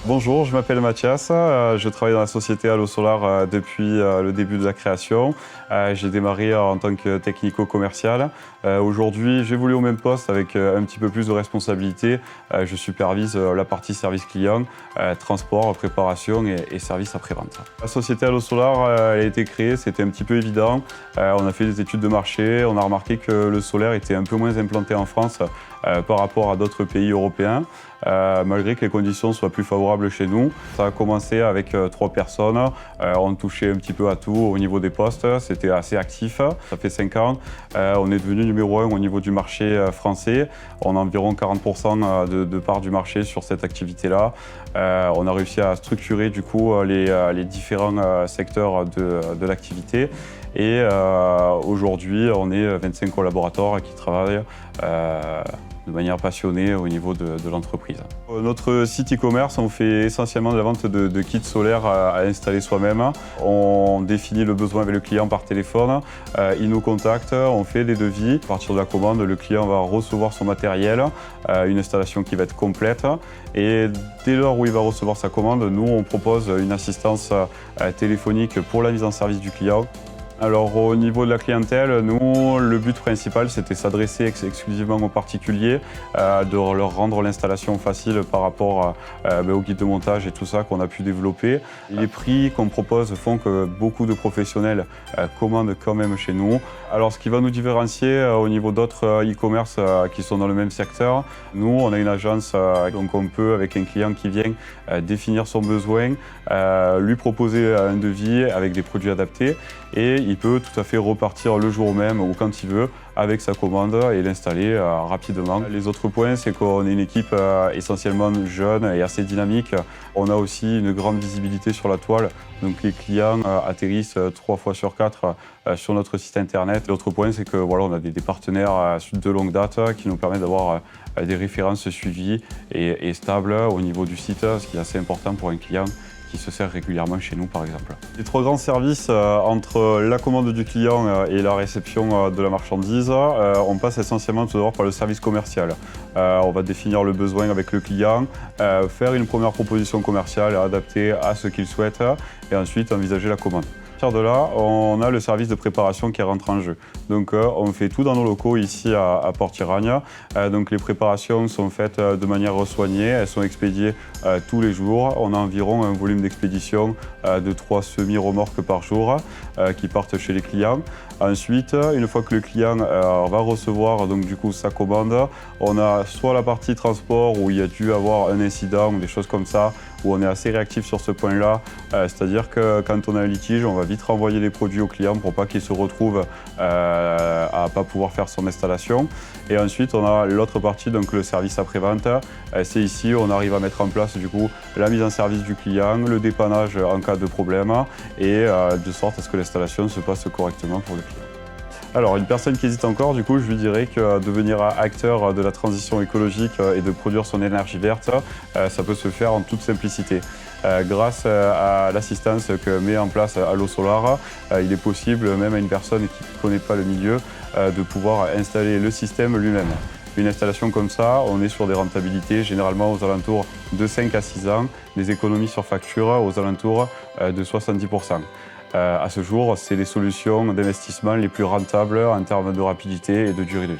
Bonjour, je m'appelle Mathias, je travaille dans la société Allo Solar depuis le début de la création. J'ai démarré en tant que technico-commercial. Aujourd'hui, j'évolue au même poste avec un petit peu plus de responsabilité. Je supervise la partie service client, transport, préparation et service après-vente. La société Allo Solar elle a été créée, c'était un petit peu évident. On a fait des études de marché, on a remarqué que le solaire était un peu moins implanté en France par rapport à d'autres pays européens, malgré que les conditions soient plus favorables chez nous. Ça a commencé avec 3 personnes, on touchait un petit peu à tout au niveau des postes, c'était assez actif. Ça fait 5 ans, on est devenu numéro 1 au niveau du marché français. On a environ 40% de part du marché sur cette activité-là. On a réussi à structurer du coup les différents secteurs de l'activité. Et aujourd'hui, on est 25 collaborateurs qui travaillent de manière passionnée au niveau de l'entreprise. Notre site e-commerce, on fait essentiellement de la vente de kits solaires à installer soi-même. On définit le besoin avec le client par téléphone, il nous contacte, on fait des devis. À partir de la commande, le client va recevoir son matériel, une installation qui va être complète. Et dès lors où il va recevoir sa commande, nous on propose une assistance téléphonique pour la mise en service du client. Alors au niveau de la clientèle, nous, le but principal c'était s'adresser exclusivement aux particuliers, de leur rendre l'installation facile par rapport au guide de montage et tout ça qu'on a pu développer. Les prix qu'on propose font que beaucoup de professionnels commandent quand même chez nous. Alors ce qui va nous différencier au niveau d'autres e-commerce qui sont dans le même secteur, nous on a une agence, donc on peut avec un client qui vient définir son besoin, lui proposer un devis avec des produits adaptés et il peut tout à fait repartir le jour même ou quand il veut avec sa commande et l'installer rapidement. Les autres points, c'est qu'on est une équipe essentiellement jeune et assez dynamique. On a aussi une grande visibilité sur la toile, donc les clients atterrissent 3 fois sur 4 sur notre site internet. L'autre point, c'est que voilà, on a des partenaires de longue date qui nous permettent d'avoir des références suivies et stables au niveau du site, ce qui est assez important pour un client qui se sert régulièrement chez nous par exemple. Les 3 grands services entre la commande du client et la réception de la marchandise, on passe essentiellement tout d'abord par le service commercial. On va définir le besoin avec le client, faire une première proposition commerciale adaptée à ce qu'il souhaite et ensuite envisager la commande. À partir de là, on a le service de préparation qui rentre en jeu. Donc on fait tout dans nos locaux ici à Port-Iragne. Donc les préparations sont faites de manière soignée, elles sont expédiées tous les jours. On a environ un volume d'expédition de 3 semi-remorques par jour qui partent chez les clients. Ensuite, une fois que le client va recevoir donc, du coup, sa commande, on a soit la partie transport où il y a dû avoir un incident ou des choses comme ça, où on est assez réactif sur ce point-là. C'est-à-dire que quand on a un litige, on va vite renvoyer les produits au client pour pas qu'il se retrouve à ne pas pouvoir faire son installation. Et ensuite, on a l'autre partie, donc le service après-vente. C'est ici où on arrive à mettre en place du coup, la mise en service du client, le dépannage en cas de problème et de sorte à ce que l'installation se passe correctement pour le client. Alors, une personne qui hésite encore, du coup, je lui dirais que devenir acteur de la transition écologique et de produire son énergie verte, ça peut se faire en toute simplicité. Grâce à l'assistance que met en place Allo Solar, il est possible, même à une personne qui ne connaît pas le milieu, de pouvoir installer le système lui-même. Une installation comme ça, on est sur des rentabilités généralement aux alentours de 5 à 6 ans, des économies sur facture aux alentours de 70%. À ce jour, c'est les solutions d'investissement les plus rentables en termes de rapidité et de durée de vie.